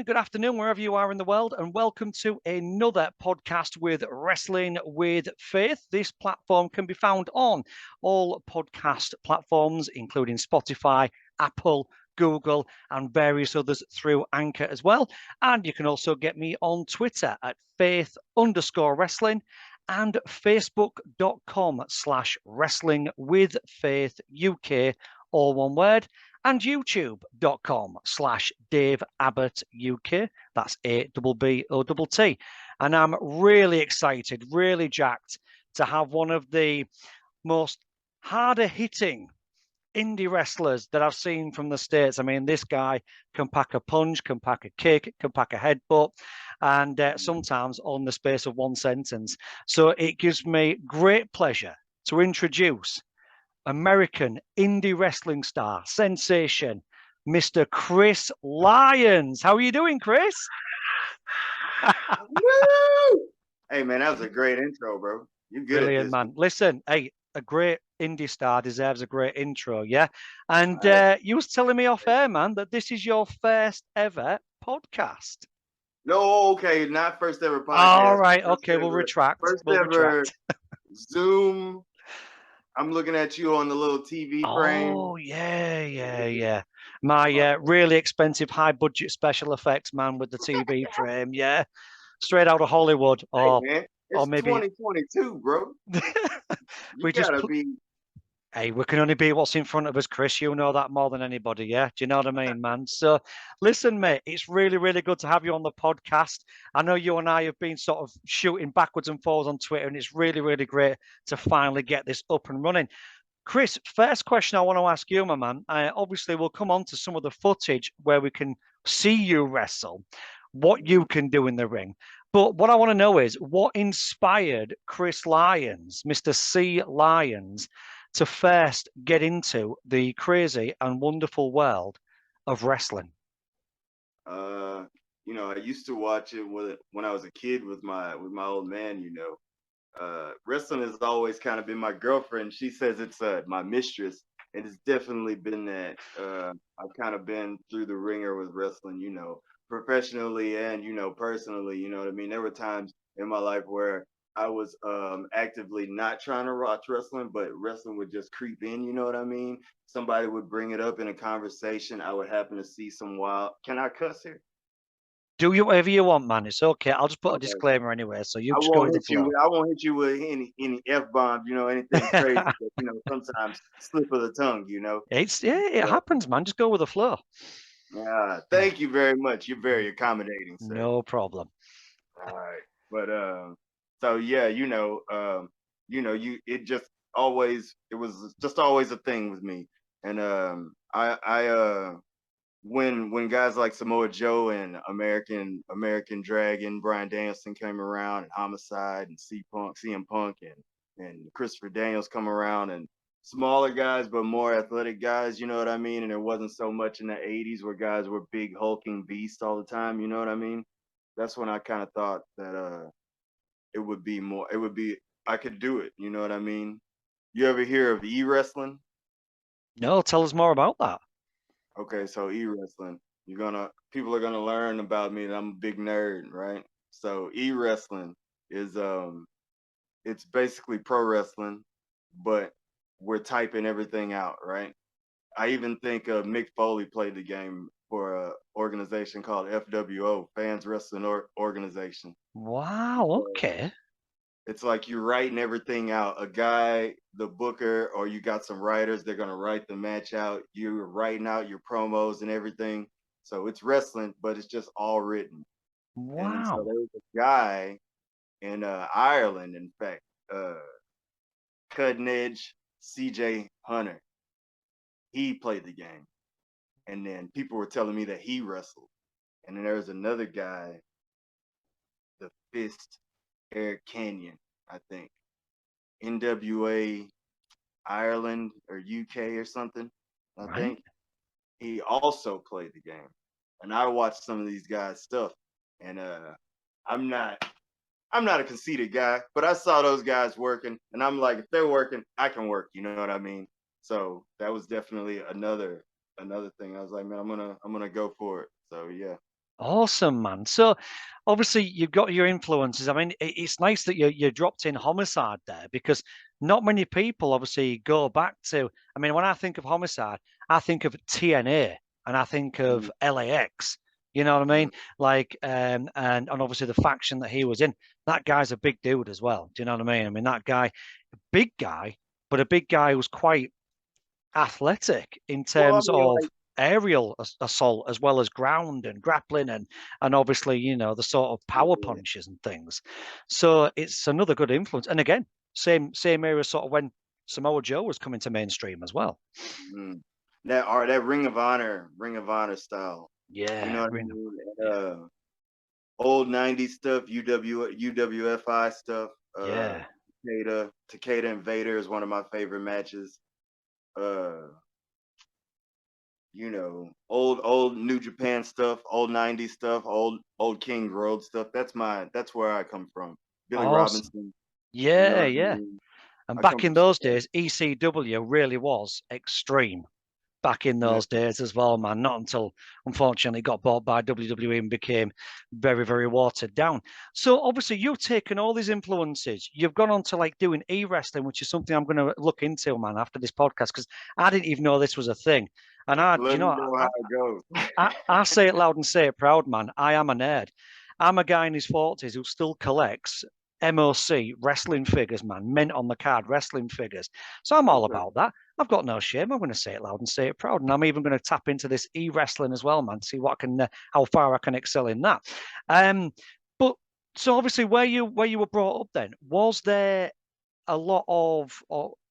good afternoon, wherever you are in the world, and welcome to another podcast with Wrestling with Faith. This platform can be found on all podcast platforms, including Spotify, Apple, Google, and various others through Anchor as well. And you can also get me on Twitter at faith_wrestling and facebook.com/wrestling with faith UK, all one word, and youtube.com/Dave Abbott UK. That's ABBOTT. And I'm really excited, really jacked to have one of the most harder hitting indie wrestlers that I've seen from the States. I mean, this guy can pack a punch, can pack a kick, can pack a headbutt, and sometimes all in the space of one sentence. So it gives me great pleasure to introduce American indie wrestling star, sensation, Mr. Chris Lyons. How are you doing, Chris? Woo! Hey, man, that was a great intro, bro. You good Brilliant, at this, man. Listen, hey, a great indie star deserves a great intro, yeah? And you was telling me off air, man, that this is your first ever podcast. No, okay, not first ever podcast. All right, okay, we'll retract. First we'll ever retract. Zoom. I'm looking at you on the little TV frame. Oh, yeah. My really expensive, high-budget special effects man with the TV frame, yeah. Straight out of Hollywood. Hey, man, it's or maybe 2022, bro. You gotta be. Hey, we can only be what's in front of us, Chris. You know that more than anybody, yeah? Do you know what I mean, man? So, listen, mate, it's really, really good to have you on the podcast. I know you and I have been sort of shooting backwards and forwards on Twitter, and it's really, really great to finally get this up and running. Chris, first question I want to ask you, my man. Obviously, we'll come on to some of the footage where we can see you wrestle, what you can do in the ring. But what I want to know is what inspired Chris Lyons, Mr. C Lyons, to first get into the crazy and wonderful world of wrestling? I used to watch it when I was a kid with my old man. Wrestling has always kind of been my girlfriend. She says it's my mistress, and it's definitely been that. I've kind of been through the ringer with wrestling, professionally and personally. You know what I mean? There were times in my life where I was actively not trying to watch wrestling, but wrestling would just creep in. You know what I mean? Somebody would bring it up in a conversation. I would happen to see some wild. Can I cuss here? Do you whatever you want, man. It's okay. I'll just put a Okay. disclaimer anyway, so you I just go won't with the hit you. flow. I won't hit you with any f bombs. Anything crazy. But, sometimes slip of the tongue. It happens, man. Just go with the flow. Thank you very much. You're very accommodating, sir. No problem. All right, but so yeah, it was just always a thing with me, and when guys like Samoa Joe and American Dragon, Bryan Danielson came around, and Homicide and CM Punk and Christopher Daniels come around, and smaller guys but more athletic guys, you know what I mean? And there wasn't so much in the 80s where guys were big hulking beasts all the time, you know what I mean? That's when I kind of thought that I could do it, you know what I mean? You ever hear of e-wrestling? No, tell us more about that. Okay, so e-wrestling, people are gonna learn about me that I'm a big nerd, right? So e-wrestling is it's basically pro wrestling, but we're typing everything out, right? I even think Mick Foley played the game for a organization called FWO, Fans Wrestling Organization. Wow, okay. It's like you're writing everything out. A guy, the booker, or you got some writers, they're gonna write the match out. You're writing out your promos and everything. So it's wrestling, but it's just all written. And so Wow. there was a guy in Ireland, in fact, Cutting Edge CJ Hunter. He played the game. And then people were telling me that he wrestled. And then there was another guy, the Fist, Eric Canyon, I think. NWA Ireland or UK or something, I think. He also played the game. And I watched some of these guys' stuff. And I'm not a conceited guy, but I saw those guys working, and I'm like, if they're working, I can work. You know what I mean? So that was definitely another thing. I was like, man, I'm gonna go for it. So yeah. Awesome, man. So obviously you've got your influences. I mean, it's nice that you dropped in Homicide there because not many people obviously go back to. I mean, when I think of Homicide, I think of TNA and I think of Mm, LAX. You know what I mm. mean? Like, and obviously the faction that he was in. That guy's a big dude as well. Do you know what I mean? I mean, that guy, big guy, but a big guy who's quite athletic in Well, I terms mean, of like, aerial assault as well as ground and grappling and obviously the sort of power yeah. punches and things. So it's another good influence. And again, same era sort of when Samoa Joe was coming to mainstream as well. Mm. That Ring of Honor style. You know Yeah, what I mean? yeah, Old '90s stuff, UWFI stuff. Uh, yeah. Takeda and Vader is one of my favorite matches. Uh, old New Japan stuff, old '90s stuff, old King Road stuff. That's where I come from. Billy Awesome. Robinson. You know Yeah, what I yeah. mean? And I come back in from some those days, ECW really was extreme. Back in yeah. those days as well, man. Not until, unfortunately, got bought by WWE and became very, very watered down. So obviously, you've taken all these influences. You've gone on to like doing e-wrestling, which is something I'm going to look into, man, after this podcast, because I didn't even know this was a thing. And Let me know how it goes. I say it loud and say it proud, man. I am a nerd. I'm a guy in his 40s who still collects MOC wrestling figures, man, mint on the card wrestling figures. So I'm all Okay. about that. I've got no shame. I'm going to say it loud and say it proud. And I'm even going to tap into this e-wrestling as well, man, see what I can, how far I can excel in that. Um, but so obviously, where you were brought up, then was there a lot of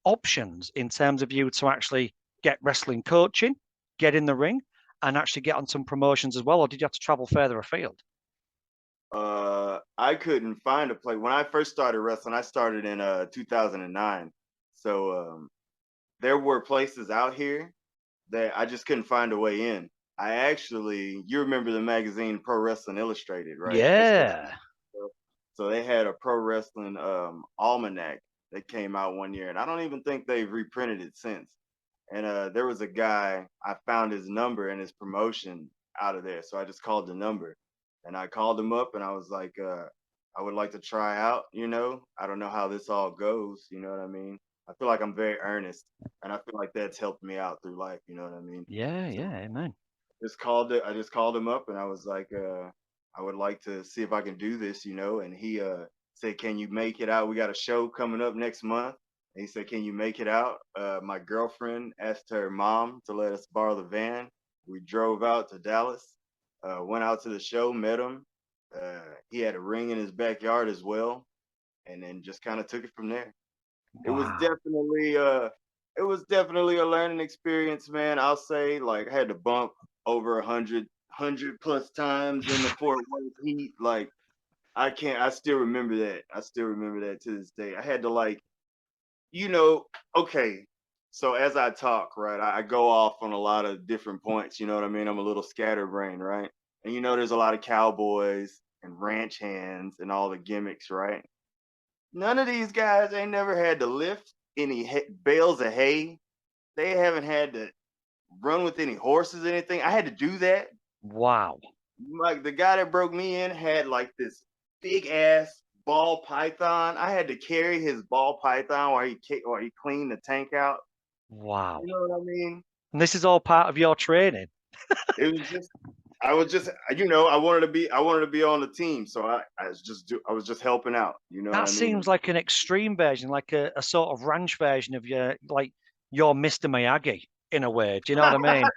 options in terms of you to actually get wrestling coaching, get in the ring, and actually get on some promotions as well, or did you have to travel further afield? I couldn't find a place when I first started wrestling. I started in 2009, so there were places out here that I just couldn't find a way in. You remember the magazine Pro Wrestling Illustrated, right? They still have Yeah. stuff. So they had a pro wrestling almanac that came out one year, and I don't even think they've reprinted it since. And there was a guy, I found his number and his promotion out of there, so I just called the number, and I called him up, and I was like, I would like to try out. I don't know how this all goes. You know what I mean? I feel like I'm very earnest, and I feel like that's helped me out through life. You know what I mean? Yeah, So yeah, amen. I just called him up and I was like, I would like to see if I can do this, and he said, can you make it out? We got a show coming up next month. And he said, can you make it out? My girlfriend asked her mom to let us borrow the van. We drove out to Dallas, went out to the show, met him. He had a ring in his backyard as well, and then just kind of took it from there. It was Wow. definitely a learning experience, man. I'll say, like, I had to bump over 100 plus times in the Fort Worth heat. Like, I still remember that. I still remember that to this day. I had to, like, you know, okay. So as I talk, right, I go off on a lot of different points. You know what I mean? I'm a little scatterbrained, right? And there's a lot of cowboys and ranch hands and all the gimmicks, right? None of these guys ain't never had to lift any bales of hay. They haven't had to run with any horses or anything. I had to do that. Wow. Like, the guy that broke me in had like this big ass ball python. I had to carry his ball python while he cleaned the tank out. Wow. You know what I mean? And this is all part of your training. It was just I was just I wanted to be on the team, so I was just helping out. You know what That I seems mean? like an extreme version, like a sort of ranch version of your Mr. Miyagi in a way. Do you know what I mean?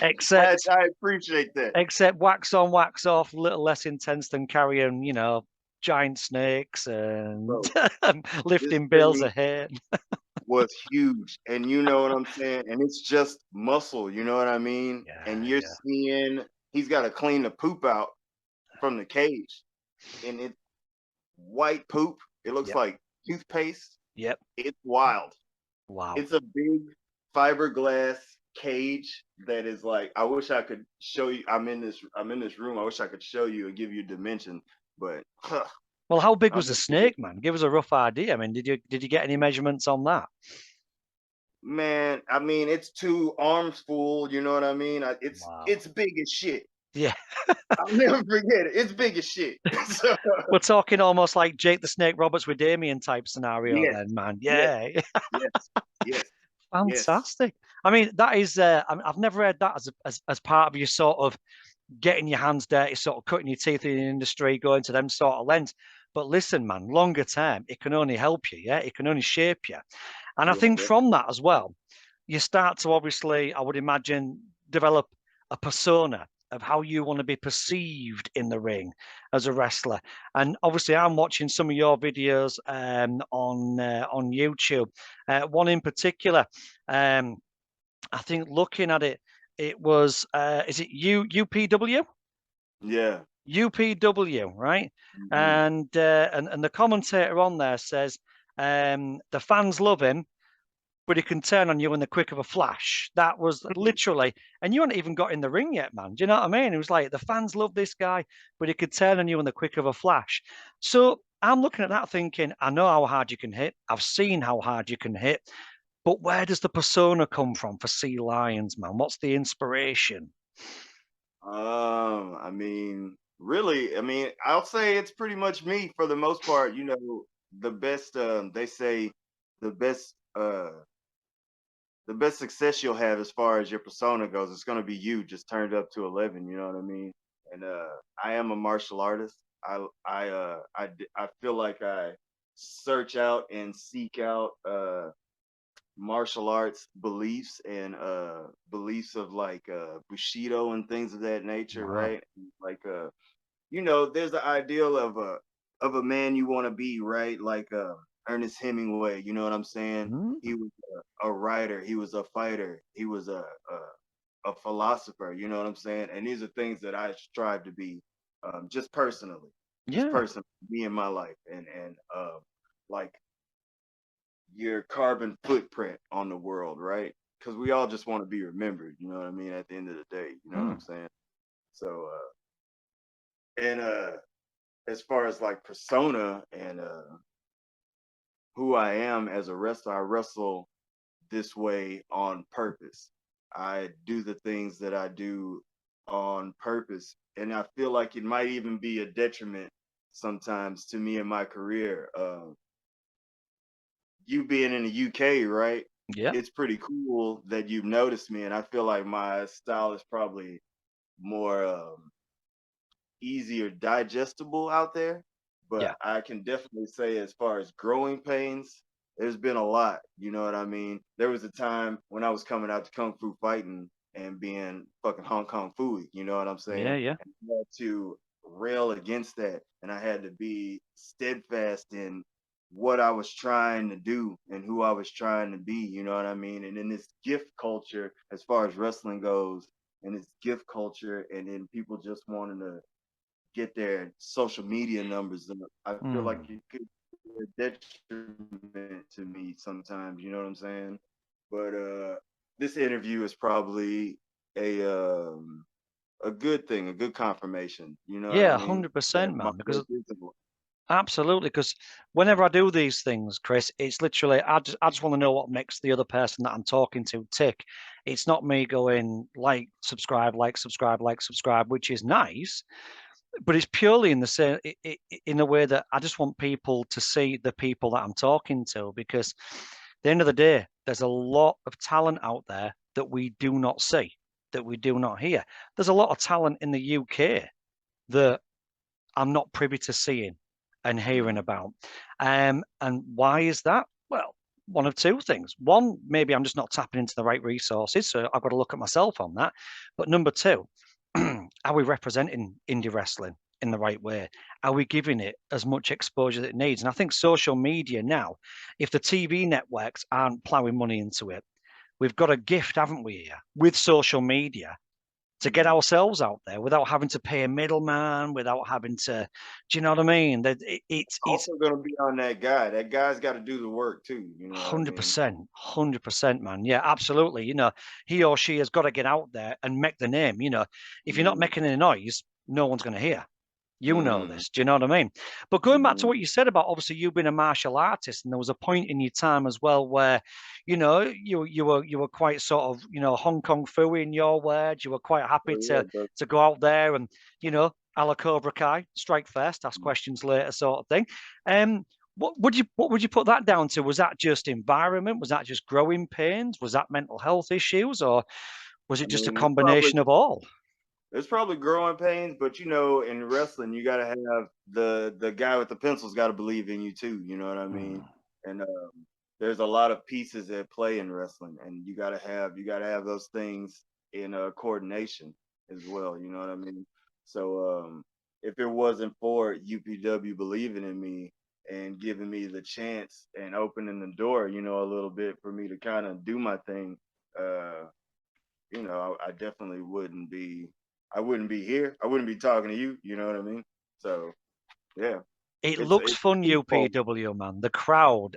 Except I appreciate that. except wax on, wax off, a little less intense than carrying, giant snakes and Bro, this lifting bales thing of hay. was huge, and you know what I'm saying? And it's just muscle, you know what I mean? And Yeah, you're yeah, seeing he's got to clean the poop out from the cage, and it's white poop. It looks yep, like toothpaste. yep. It's wild. Wow. It's a big fiberglass cage that is like, I wish I could show you. I'm in this room. I wish I could show you and give you dimension, but Well, how big I'm was the snake, man? Give us a rough idea. I mean, did you get any measurements on that? man, I mean, it's two arms full. You know what I mean? It's Wow. it's big as shit. Yeah. I'll never forget it. It's big as shit. So, We're talking almost like Jake the Snake Roberts with Damien type scenario yes, then, man. yes, Yeah. yes, yes, yes. Fantastic. I mean, that is, I've never heard that as part of your sort of getting your hands dirty, sort of cutting your teeth in the industry, going to them sort of lengths. But listen, man, longer term, it can only help you. Yeah. It can only shape you. And I Yeah, think definitely. from that as well, you start to obviously, I would imagine, develop a persona of how you want to be perceived in the ring as a wrestler. And obviously, I'm watching some of your videos on YouTube. One in particular, um, I think looking at it, it was is it UPW? Yeah. UPW, right? Hmm. And the commentator on there says the fans love him, but he can turn on you in the quick of a flash. That was literally, and you hadn't even got in the ring yet, man. Do you know what I mean? It was like the fans love this guy, but he could turn on you in the quick of a flash. So I'm looking at that thinking, I know how hard you can hit. I've seen how hard you can hit, but where does the persona come from for C Lyons, man? What's the inspiration? I mean, really, I mean, I'll say it's pretty much me for the most part. The best. They say the best. The best success you'll have as far as your persona goes, it's going to be you just turned up to 11. You know what I mean? And I am a martial artist. I feel like I search out and seek out martial arts beliefs and beliefs of like bushido and things of that nature, Wow. right? Like there's the ideal of a man you want to be, right? Like Ernest Hemingway, you know what I'm saying? Mm, He was a writer, he was a fighter, he was a philosopher, you know what I'm saying? And these are things that I strive to be, just personally, yeah. me in my life, and like your carbon footprint on the world, right? Because we all just want to be remembered, you know what I mean? At the end of the day, you know what I'm Mm, saying? So, and as far as like persona and who I am as a wrestler, I wrestle this way on purpose. I do the things that I do on purpose. And I feel like it might even be a detriment sometimes to me in my career. You being in the UK, right? yeah. It's pretty cool that you've noticed me. And I feel like my style is probably more easier digestible out there. Yeah. But I can definitely say, as far as growing pains, there's been a lot. You know what I mean? There was a time when I was coming out to kung fu fighting and being fucking Hong Kong Fooey. You know what I'm Yeah. saying? Yeah. And I had to rail against that, and I had to be steadfast in what I was trying to do and who I was trying to be. You know what I mean? And in this gift culture, as far as wrestling goes, and this gift culture, and then people just wanting to get their social media numbers up. I feel like Mm. it could be a detriment to me sometimes, you know what I'm saying? But this interview is probably a um a good thing, a good confirmation, you know what I Yeah, mean? That 100%, my man. Because work isn't absolutely, because whenever I do these things, Chris, it's literally I just want to know what makes the other person that I'm talking to tick. It's not me going like, subscribe, like, subscribe, which is nice, but it's purely in the same in a way that I just want people to see the people that I'm talking to, because at the end of the day, there's a lot of talent out there that we do not see, that we do not hear. There's a lot of talent in the UK that I'm not privy to seeing and hearing Mhm. about. And why is that? Well, one of two things. One, maybe I'm just not tapping into the right resources, so I've got to look at myself on that. But number two, are we representing indie wrestling in the right way? Are we giving it as much exposure that it needs? And I think social media now, if the TV networks aren't plowing money into it, we've got a gift, haven't we, here with social media to get Mhm. ourselves out there without having to pay a middleman, without having to, do you know what I mean? That it's Also gonna be on that guy. That guy's got to do the work too. You know what I mean? 100%, 100%, man. Yeah, absolutely. He or she has got to get out there and make the name. If you're not Mhm. making any noise, no one's going to hear. You know this. Do you know what I mean? But going back to Mhm. what you said about obviously you being a martial artist, and there was a point in your time as well where, you were quite sort of, Hong Kong fu in your words. You were quite happy Oh yeah, to but to go out there and, a la Cobra Kai, strike first, ask questions later, sort of thing. What would you put that down to? Was that just environment? Was that just growing pains? Was that mental health issues, or was I it just a mean, it's probably combination of all? It's probably growing pains, but in wrestling, you gotta have the guy with the pencil's got to believe in you too. You know what I mean? Mm. And there's a lot of pieces at play in wrestling, and you gotta have those things in coordination as well. You know what I mean? So if it wasn't for UPW believing in me and giving me the chance and opening the door, a little bit for me to kind of do my thing, uh, I definitely wouldn't be. I wouldn't be here. I wouldn't be talking to you. You know what I mean? So yeah, It it's looks a fun, twofold. UPW, man. The crowd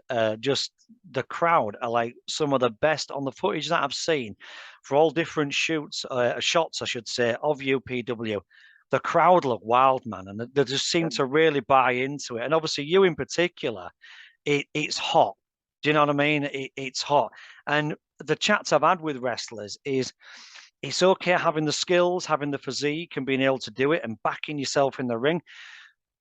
are like some of the best on the footage that I've seen for all different shots, I should say, of UPW. The crowd look wild, man, and they just seem to really buy into it. And obviously, you in particular, it's hot. Do you know what I mean? It's hot. And the chats I've had with wrestlers is it's okay having the skills, having the physique, and being able to do it and backing yourself in the ring,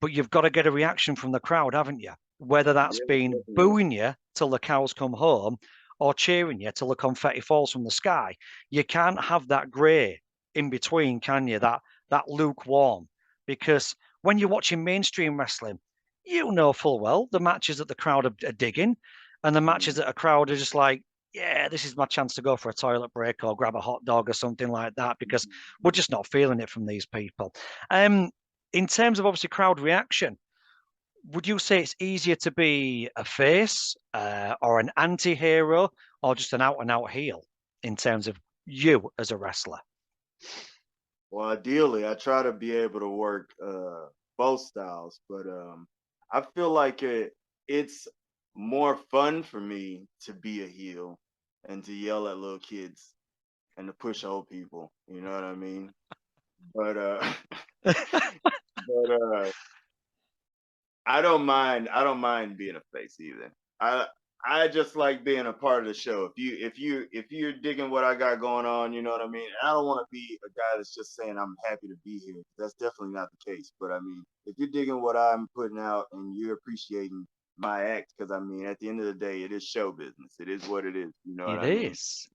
but you've got to get a reaction from the crowd, haven't you? Whether that's Yeah, been definitely. booing you till the cows come home or cheering you till the confetti falls from the sky. You can't have that grey in between, can you? That lukewarm. Because when you're watching mainstream wrestling, you know full well the matches that the crowd are digging and the matches Mhm. that a crowd are just like, yeah, this is my chance to go for a toilet break or grab a hot dog or something like that because we're just not feeling it from these people. Um, in terms of obviously crowd reaction, would you say it's easier to be a face or an anti-hero or just an out-and-out heel in terms of you as a wrestler? Well, ideally, I try to be able to work both styles, but I feel like it's more fun for me to be a heel and to yell at little kids and to push old people. You know what I mean? But but I don't mind being a face either. I I just like being a part of the show. If you're digging what I got going on, you know what I mean? I don't want to be a guy that's just saying I'm happy to be here. That's definitely not the case. But I mean, if you're digging what I'm putting out and you're appreciating my act, because I mean, at the end of the day, it is show business. It is what it is. You know what It I mean? is.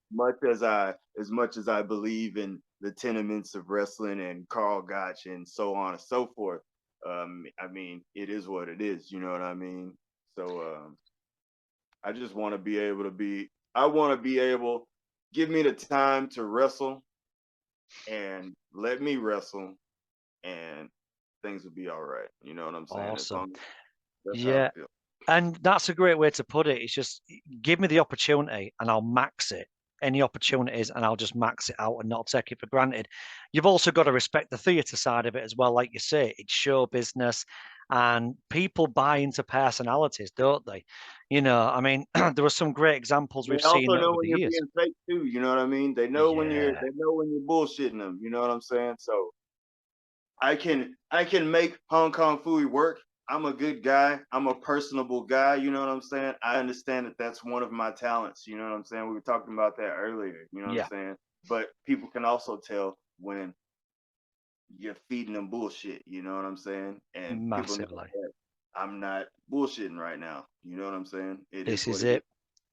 As much as I believe in the tenements of wrestling and Carl Gotch and so on and so forth, I mean, it is what it is. You know what I mean? So I just want to be able to be. I want to be able. Give me the time to wrestle and let me wrestle, and things will be all right. You know what I'm saying? As Awesome. long as that's how Yeah. I feel. And that's a great way to put it. It's just give me the opportunity and I'll max it. Any opportunities and I'll just max it out and not take it for granted. You've also got to respect the theatre side of it as well. Like you say, it's show business and people buy into personalities, don't they? I mean, there were some great examples They we've also seen know over when the you're years. being fake too. You know what I mean? They know when you're. Yeah, They know when you're bullshitting them. You know what I'm saying? So I can make Hong Kong Fooey work. I'm a good guy. I'm a personable guy. You know what I'm saying? I understand that that's one of my talents. You know what I'm saying? We were talking about that earlier. You know what I'm yeah, saying? But people can also tell when you're feeding them bullshit. You know what I'm saying? And people know massively. that I'm not bullshitting right now. You know what I'm saying? It is This what is it is. it.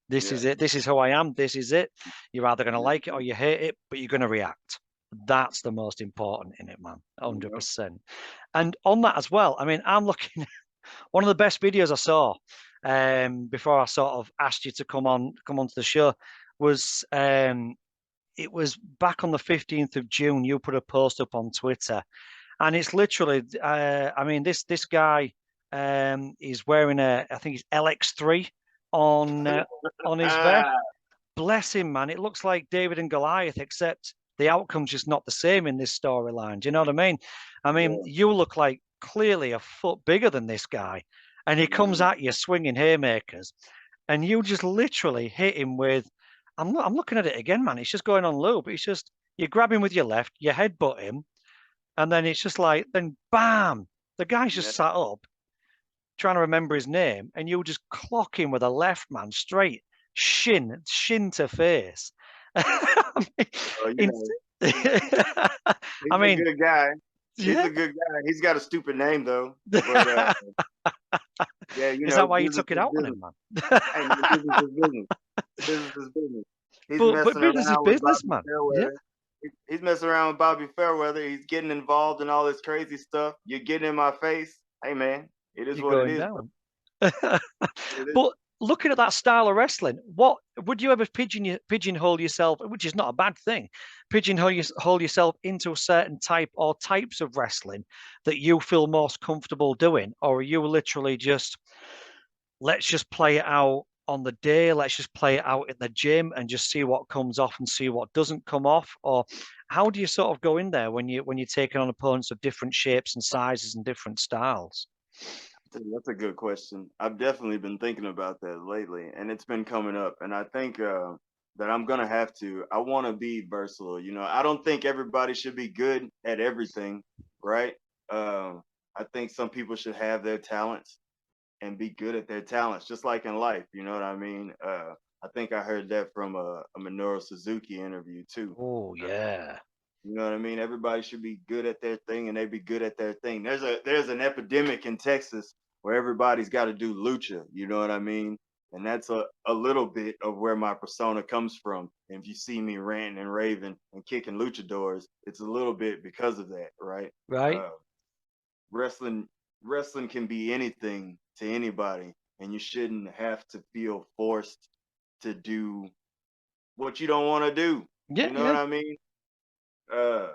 This Yeah. is it. This is who I am. This is it. You're either going to like it or Mhm. you hate it, but you're going to react. That's the most important in it, man. You know? 100%. And on that as well, I mean, I'm looking one of the best videos I saw before I sort of asked you to come onto the show was it was back on the 15th of June. You put a post up on Twitter, and it's literally I mean this guy is wearing I think it's LX3 on his vest. Ah, Bless him, man. It looks like David and Goliath, except the outcome's just not the same in this storyline. Do you know what I mean? I mean, yeah. you look like clearly a foot bigger than this guy, and he comes Mhm. at you swinging haymakers, and you just literally hit him with. I'm looking at it again, man. It's just going on loop. It's just you grab him with your left, you headbutt him, and then it's just like then bam. The guy's Yeah. just sat up trying to remember his name, and you just clock him with a left, man, straight shin to face. I mean, Well, you in- know, I he's a mean, good guy. He's yeah. a good guy. He's got a stupid name though. But yeah, you Is know, that why you business took it is out on business. him, man? Hey man, business is business. Business is business. He's But messing business is around with business, Bobby man. Yeah, Fairweather. He's messing around with Bobby Fairweather. He's getting involved in all this crazy stuff. You're getting in my face. Hey man, it is you're what it going is, bro. down. It is. But looking at that style of wrestling, what would you ever pigeonhole yourself, which is not a bad thing, pigeonhole yourself into a certain type or types of wrestling that you feel most comfortable doing, or are you literally just let's just play it out on the day, let's just play it out in the gym and just see what comes off and see what doesn't come off, or how do you sort of go in there when you're taking on opponents of different shapes and sizes and different styles? That's a good question. I've definitely been thinking about that lately, and it's been coming up. And I think that I'm gonna have to. I want to be versatile. You know, I don't think everybody should be good at everything, right? I think some people should have their talents and be good at their talents, just like in life. You know what I mean? I think I heard that from a Minoru Suzuki interview too. Oh yeah. You know what I mean? Everybody should be good at their thing, and they be good at their thing. There's an epidemic in Texas where everybody's got to do lucha. You know what I mean? And that's a little bit of where my persona comes from. And if you see me ranting and raving and kicking luchadors, it's a little bit because of that, right? Right. Uh, wrestling wrestling can be anything to anybody, and you shouldn't have to feel forced to do what you don't want to do. Yeah, You know what yeah. I mean? Uh,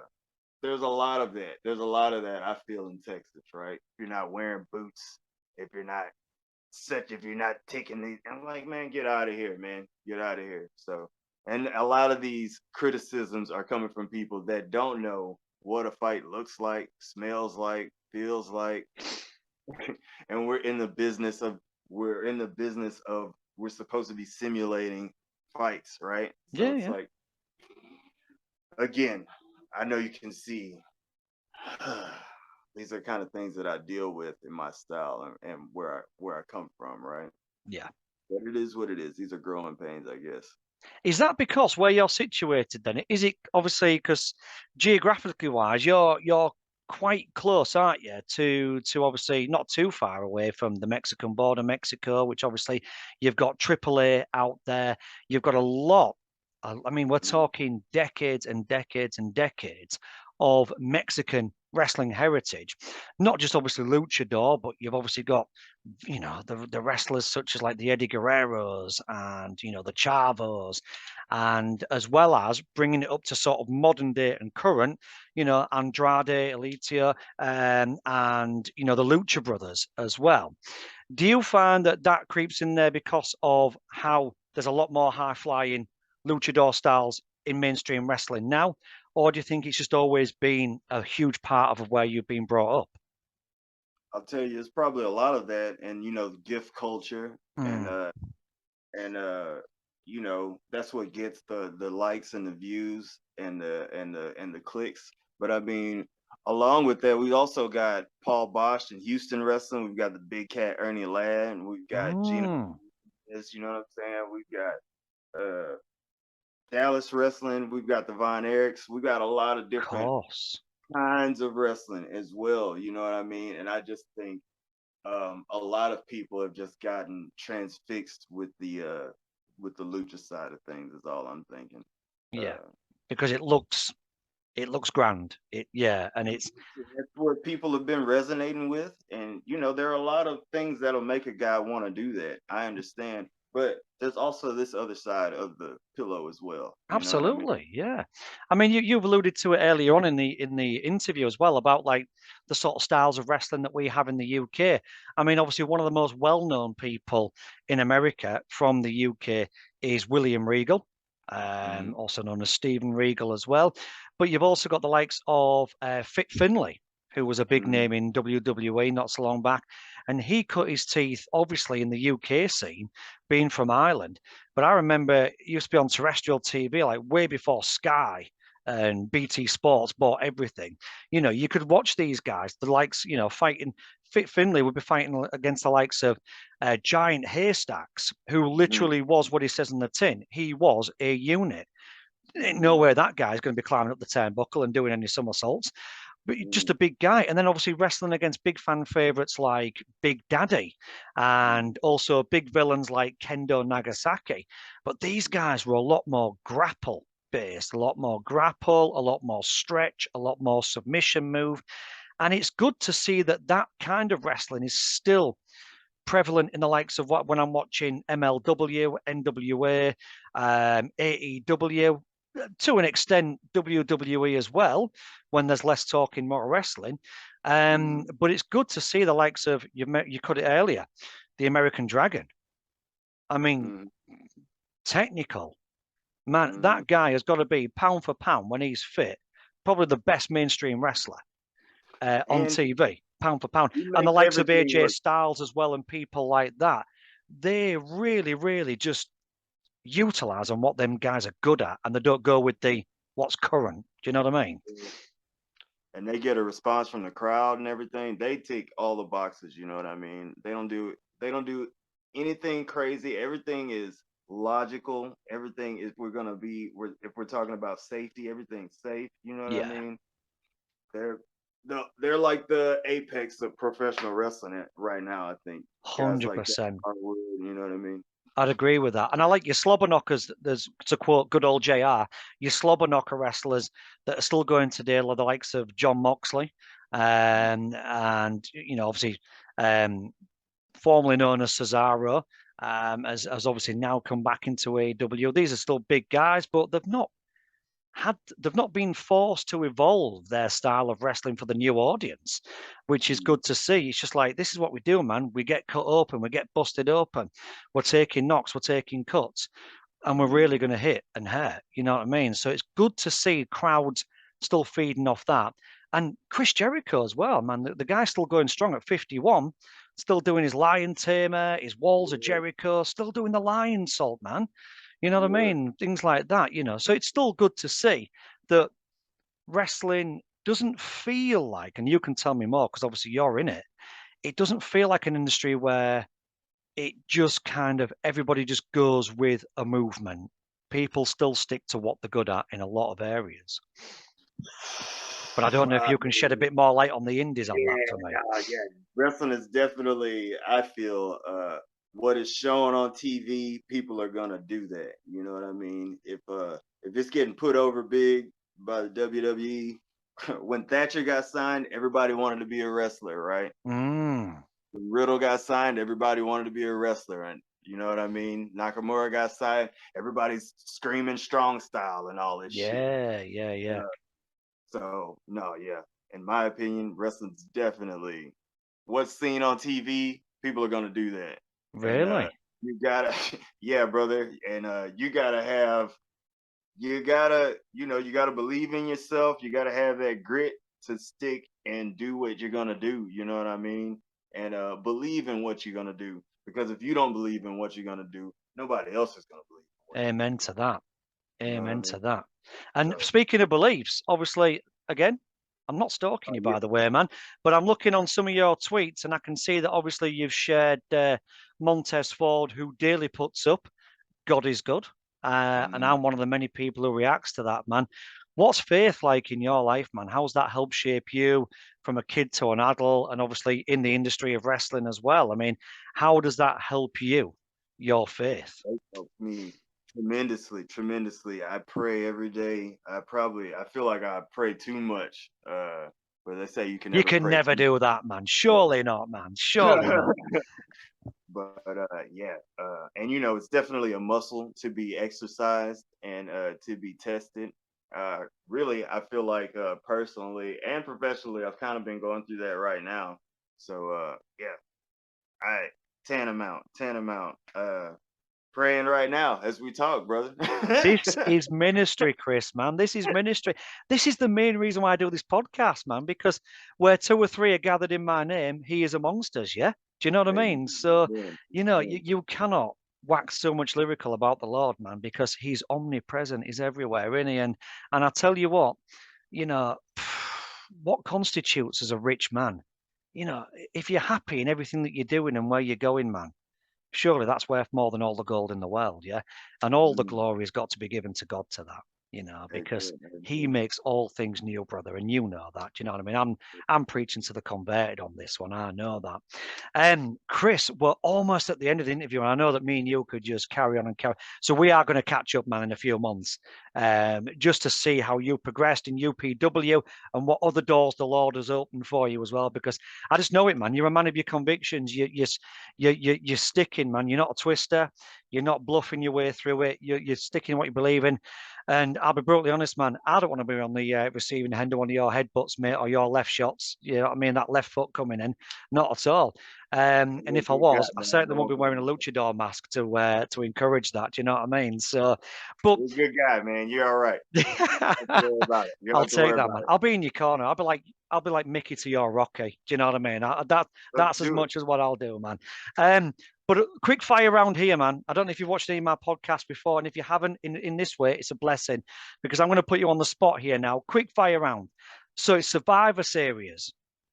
there's a lot of that. There's a lot of that I feel in Texas, right? If you're not wearing boots, if you're not taking these, I'm like, man, get out of here, man, get out of here. So, and a lot of these criticisms are coming from people that don't know what a fight looks like, smells like, feels like, and we're in the business of we're supposed to be simulating fights, right? So Yeah, it's yeah. like, again, I know you can see these are kind of things that I deal with in my style and where I come from, right? Yeah. But it is what it is. These are growing pains, I guess. Is that because where you're situated then? Is it obviously because geographically wise, you're quite close, aren't you? To obviously not too far away from the Mexican border, Mexico, which obviously you've got AAA out there. You've got a lot. I mean, we're Mhm. talking decades and decades and decades of Mexican wrestling heritage. Not just obviously luchador, but you've obviously got the wrestlers such as like the Eddie Guerreros and the Chavos, and as well as bringing it up to sort of modern day and current, Andrade, Elite, and the Lucha Brothers as well. Do you find that that creeps in there because of how there's a lot more high flying luchador styles in mainstream wrestling now, or do you think it's just always been a huge part of where you've been brought up? I'll tell you, it's probably a lot of that, and the gift culture, and Mm. and that's what gets the likes and the views and the clicks. But I mean, along with that, we also got Paul Bosch in Houston wrestling. We've got the Big Cat Ernie Ladd, and we've got Gina. Mm. You know what I'm saying? We've got Dallas wrestling. We've got the Von Erichs. We've got a lot of different Course. kinds of wrestling as well. You know what I mean? And I just think a lot of people have just gotten transfixed with the lucha side of things. Is all I'm thinking. Yeah, Uh, because it looks grand. And it's that's what people have been resonating with, and there are a lot of things that'll make a guy want to do that. I understand, but there's also this other side of the pillow as well. You know what I mean? absolutely, yeah. I mean, you've alluded to it earlier on in the interview as well about like the sort of styles of wrestling that we have in the UK. I mean, obviously, one of the most well-known people in America from the UK is William Regal, Hmm. also known as Stephen Regal as well. But you've also got the likes of Fit Finlay, who was a big Hmm. name in WWE not so long back, and he cut his teeth obviously in the UK scene, being from Ireland. But I remember it used to be on terrestrial TV, like way before Sky and BT Sports bought everything. You know, you could watch these guys, the likes, you know, fighting. Finlay would be fighting against the likes of Giant Haystacks, who literally was what he says in the tin. He was a unit. Ain't nowhere that guy's going to be climbing up the turnbuckle and doing any somersaults, but just a big guy. And then obviously wrestling against big fan favorites like Big Daddy and also big villains like Kendo Nagasaki. But these guys were a lot more grapple based, a lot more grapple, a lot more stretch, a lot more submission move. And it's good to see that that kind of wrestling is still prevalent in the likes of what when I'm watching MLW, NWA, AEW, to an extent WWE as well, when there's less talking, more wrestling. But it's good to see the likes of, you cut it earlier, the American Dragon. I mean, technical. Man, that guy has got to be, pound for pound, when he's fit, probably the best mainstream wrestler on TV, pound for pound. And the likes of AJ Styles as well and people like that, they really, really just utilize on what them guys are good at, and they don't go with the what's current. Do you know what I mean? And they get a response from the crowd and everything. They tick all the boxes. You know what I mean? They don't do anything crazy. Everything is logical. Everything is if we're talking about safety, everything's safe. You know what I mean? They're like the apex of professional wrestling right now. I think 100%. You know what I mean? I'd agree with that. And I like your slobber knockers. There's, to quote good old JR, your slobber knocker wrestlers that are still going today, like the likes of John Moxley, and you know, obviously, formerly known as Cesaro, has obviously now come back into AEW. These are still big guys, but they've not been forced to evolve their style of wrestling for the new audience, which is good to see. It's just like, this is what we do, man. We get cut open, we get busted open, we're taking knocks, we're taking cuts, and we're really going to hit and hurt. You know what I mean? So it's good to see crowds still feeding off that. And Chris Jericho as well, man. The guy's still going strong at 51, still doing his lion tamer, his walls of Jericho, still doing the lion salt, man. You know what I mean? Things like that, you know. So it's still good to see that wrestling doesn't feel like, and you can tell me more because obviously you're in it, it doesn't feel like an industry where it just kind of, everybody just goes with a movement. People still stick to what they're good at in a lot of areas. But I don't know if you can shed a bit more light on the indies on that for me. Yeah, wrestling is definitely, I feel, what is shown on TV, people are gonna do that. You know what I mean? If it's getting put over big by the WWE, when Thatcher got signed, everybody wanted to be a wrestler, right? When Riddle got signed, everybody wanted to be a wrestler, and you know what I mean? Nakamura got signed, everybody's screaming strong style and all this shit. Yeah. So no, in my opinion, wrestling's definitely what's seen on TV. People are gonna do that. Really? And, you gotta, yeah, brother. And you gotta believe in yourself. You gotta have that grit to stick and do what you're gonna do. You know what I mean? And believe in what you're gonna do. Because if you don't believe in what you're gonna do, nobody else is gonna believe. Amen to that. Amen to that. And speaking of beliefs, obviously, again, I'm not stalking you, by the way, man, but I'm looking on some of your tweets and I can see that obviously you've shared Montez Ford, who daily puts up God is good. And I'm one of the many people who reacts to that, man. What's faith like in your life, man? How's that helped shape you from a kid to an adult, and obviously in the industry of wrestling as well? I mean, how does that help you, your faith? It helped me tremendously. I pray every day. I feel like I pray too much. But they say you can never do that, man. Surely not, man. Surely not. But and you know, it's definitely a muscle to be exercised and to be tested. Really, I feel like personally and professionally, I've kind of been going through that right now. So tantamount. Praying right now as we talk, brother. This is ministry, Chris, man. This is ministry. This is the main reason why I do this podcast, man, because where 2 or 3 are gathered in my name, he is amongst us, yeah? Do you know what I mean? So, you know, you cannot wax so much lyrical about the Lord, man, because he's omnipresent, he's everywhere, isn't he? And I tell you what, you know, what constitutes as a rich man? You know, if you're happy in everything that you're doing and where you're going, man, surely that's worth more than all the gold in the world, yeah? And all the glory has got to be given to God to that, you know, because he makes all things new, brother, and you know that. Do you know what I mean? I'm preaching to the converted on this one. I know that. Chris, we're almost at the end of the interview, and I know that me and you could just carry on and carry. So we are going to catch up, man, in a few months, just to see how you progressed in UPW and what other doors the Lord has opened for you as well. Because I just know it, man. You're a man of your convictions. You're sticking, man. You're not a twister. You're not bluffing your way through it. You're sticking what you believe in. And I'll be brutally honest, man. I don't want to be on the receiving end of one of your headbutts, mate, or your left shots. You know what I mean? That left foot coming in, not at all. And if I was, I certainly won't be wearing a luchador mask to encourage that. Do you know what I mean? So, but you're a good guy, man. You're all right. I'll take that, man. I'll be in your corner. I'll be like Mickey to your Rocky. Do you know what I mean? That's as much as what I'll do, man. But a quick fire round here, man. I don't know if you've watched any of my podcasts before, and if you haven't, in this way, it's a blessing because I'm going to put you on the spot here now. Quick fire round. So it's Survivor Series,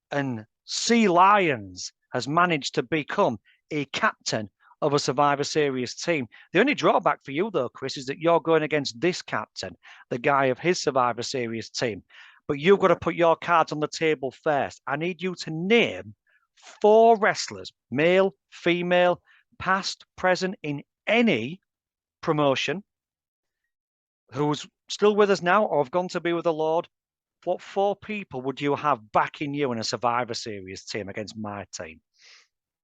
and C Lyons has managed to become a captain of a Survivor Series team. The only drawback for you, though, Chris, is that you're going against this captain, the guy of his Survivor Series team. But you've got to put your cards on the table first. I need you to name 4 wrestlers, male, female, past, present, in any promotion, who's still with us now or have gone to be with the Lord. What 4 people would you have backing you in a Survivor Series team against my team?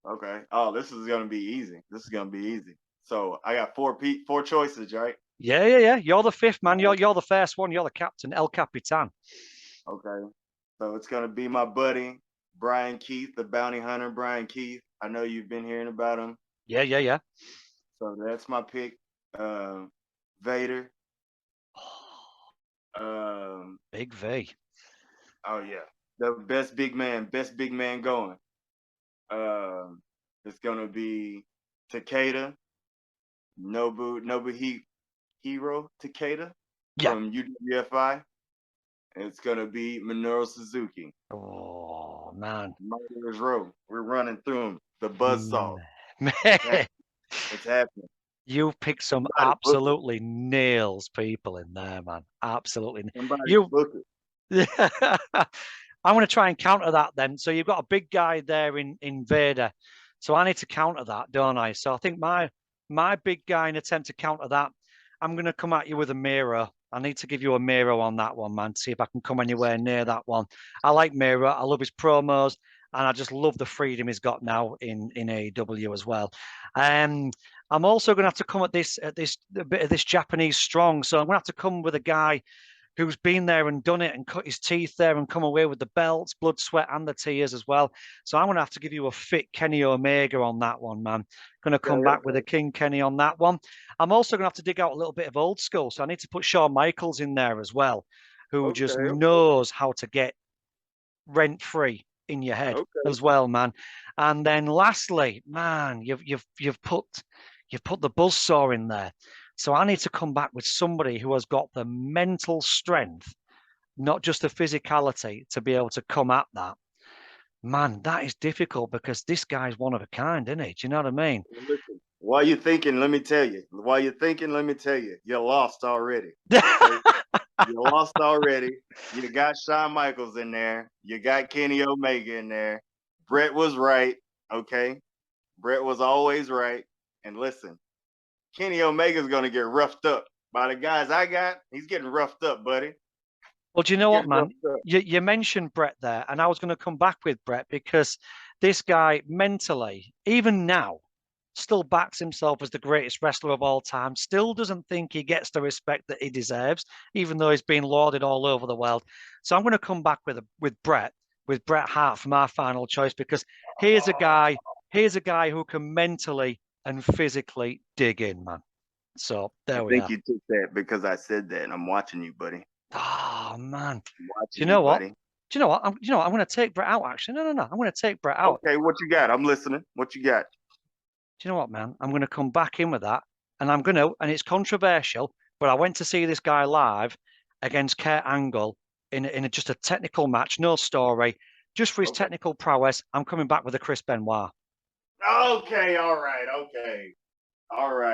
Okay. Oh, this is gonna be easy. So I got 4 choices, right? Yeah. You're the 5th, man. You're the first one. You're the captain, El Capitan. Okay. So it's gonna be my buddy Brian Keith, the bounty hunter. Brian Keith. I know you've been hearing about him. Yeah. So that's my pick. Vader. Big V. Oh yeah, the best big man going. It's gonna be Takeda, Nobuhiro Takeda from UWFI. It's gonna be Minoru Suzuki. Oh man, Murderers Row. We're running through them. The buzzsaw. Man. It's happening. You picked some absolutely nails people in there, man. Absolutely. Somebody book it. I'm going to try and counter that then. So you've got a big guy there in Vader. So I need to counter that, don't I? So I think my big guy, in attempt to counter that, I'm going to come at you with a Miro. I need to give you a Miro on that one, man, to see if I can come anywhere near that one. I like Miro. I love his promos, and I just love the freedom he's got now in AEW as well. I'm also going to have to come at a bit of this Japanese strong. So I'm going to have to come with a guy who's been there and done it and cut his teeth there and come away with the belts, blood, sweat, and the tears as well. So I'm going to have to give you a fit Kenny Omega on that one, man. Going to come back with a King Kenny on that one. I'm also going to have to dig out a little bit of old school. So I need to put Shawn Michaels in there as well, who just knows how to get rent-free in your head as well, man. And then lastly, man, you've put the buzzsaw in there. So I need to come back with somebody who has got the mental strength, not just the physicality, to be able to come at that. Man, that is difficult because this guy's one of a kind, isn't he? Do you know what I mean? Listen, while you're thinking, let me tell you. You're lost already. Okay? You lost already. You got Shawn Michaels in there. You got Kenny Omega in there. Brett was right. Okay? Brett was always right. And listen, Kenny Omega's going to get roughed up. By the guys I got, he's getting roughed up, buddy. Well, do you know what, man? You mentioned Brett there, and I was going to come back with Brett because this guy mentally, even now, still backs himself as the greatest wrestler of all time, still doesn't think he gets the respect that he deserves, even though he's been lauded all over the world. So I'm going to come back with Bret Hart for my final choice because here's a guy who can mentally and physically dig in, man. So there we are. I think you took that because I said that, and I'm watching you, buddy. Oh man! Do you know what? I'm going to take Bret out. Actually, no. I'm going to take Bret out. Okay, what you got? I'm listening. What you got? do you know what, man? I'm going to come back in with that, and and it's controversial, but I went to see this guy live against Kurt Angle in just a technical match, no story, just for his technical prowess. I'm coming back with a Chris Benoit. Okay, all right,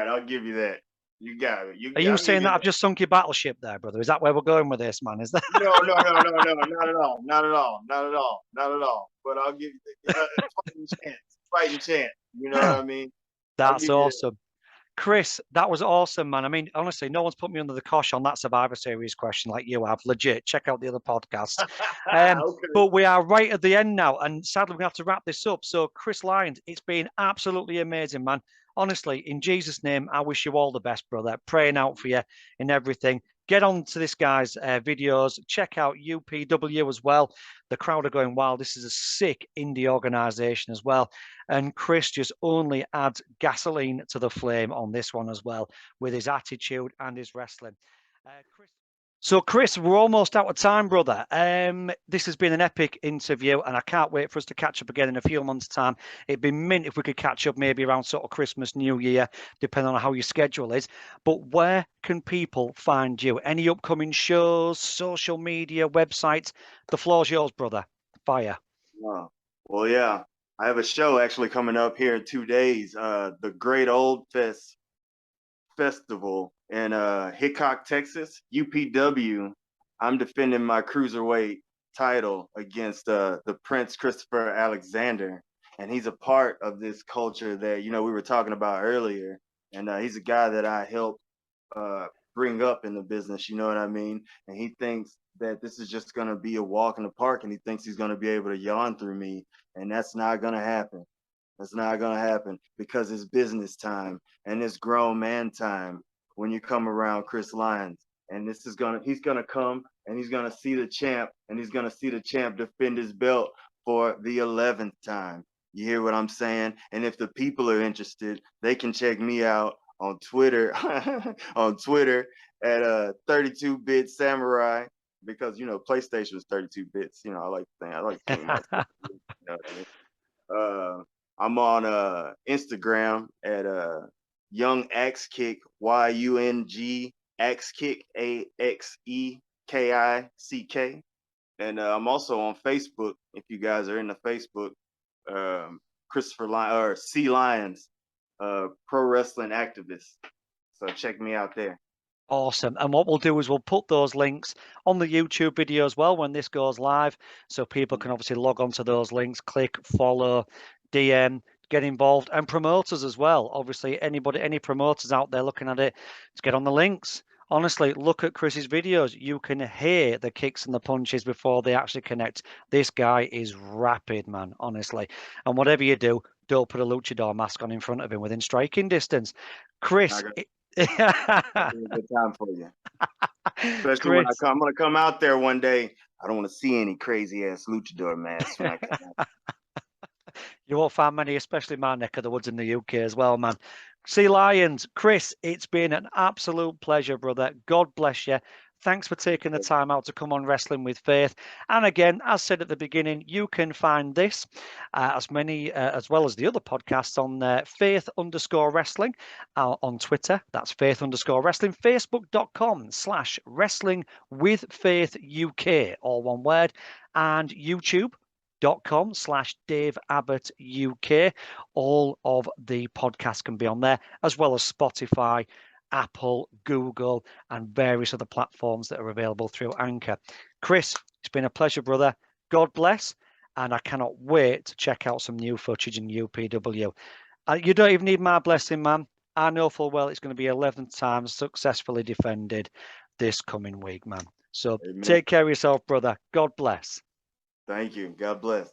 I'll give you that. You got it. Are you saying that I've just sunk your battleship there, brother? Is that where we're going with this, man? Is that? No, not at all. But I'll give you fighting chance. You know what I mean? That's awesome. Chris, that was awesome, man. I mean, honestly, no one's put me under the cosh on that Survivor Series question like you have. Legit. Check out the other podcasts. But we are right at the end now, and sadly, we have to wrap this up. So, Chris Lyons, it's been absolutely amazing, man. Honestly, in Jesus' name, I wish you all the best, brother. Praying out for you in everything. Get on to this guy's videos. Check out UPW as well. The crowd are going wild. This is a sick indie organization as well. And Chris just only adds gasoline to the flame on this one as well with his attitude and his wrestling. Chris, we're almost out of time, brother. This has been an epic interview, and I can't wait for us to catch up again in a few months' time. It'd be mint if we could catch up maybe around sort of Christmas, New Year, depending on how your schedule is. But where can people find you? Any upcoming shows, social media, websites? The floor's yours, brother. Fire. Oh, well, yeah. I have a show actually coming up here in 2 days. The Great Old Festival in Hickok, Texas, UPW. I'm defending my cruiserweight title against the Prince Christopher Alexander, and he's a part of this culture that we were talking about earlier. And he's a guy that I helped bring up in the business. You know what I mean? And he thinks that this is just going to be a walk in the park, and he thinks he's going to be able to yawn through me, and that's not going to happen. That's not going to happen because it's business time and it's grown man time when you come around Chris Lyons. And he's going to come and he's going to see the champ, and he's going to see the champ defend his belt for the 11th time. You hear what I'm saying? And if the people are interested, they can check me out on Twitter, at 32-bit samurai, because PlayStation was 32 bits. I like to think myself. You know what I mean? I'm on Instagram at Young Axe Kick, YUNG Axe Kick, AXEKICK, and I'm also on Facebook. If you guys are into Facebook, Christopher or C Lyons, pro wrestling activist. So check me out there. Awesome. And what we'll do is we'll put those links on the YouTube video as well when this goes live, so people can obviously log on to those links, click, follow, DM, get involved, and promoters as well. Obviously, any promoters out there looking at it, to get on the links. Honestly, look at Chris's videos. You can hear the kicks and the punches before they actually connect. This guy is rapid, man, honestly. And whatever you do, don't put a luchador mask on in front of him within striking distance. Chris, it's a good time for you. Especially Chris, when I'm going to come out there one day. I don't want to see any crazy ass luchador masks when I come out. You won't find many, especially my neck of the woods in the UK as well, man. C Lyons, Chris, it's been an absolute pleasure, brother. God bless you. Thanks for taking the time out to come on Wrestling with Faith. And again, as said at the beginning, you can find this as well as the other podcasts on Faith_Wrestling on Twitter. That's Faith_Wrestling. Facebook.com/Wrestling with Faith UK, all one word. And YouTube.com/Dave Abbott UK. All of the podcasts can be on there, as well as Spotify, Apple, Google, and various other platforms that are available through Anchor. Chris, it's been a pleasure, brother. God bless. And I cannot wait to check out some new footage in UPW. You don't even need my blessing, man. I know full well it's going to be 11th time successfully defended this coming week, man. So Amen. Take care of yourself, brother. God bless. Thank you. God bless.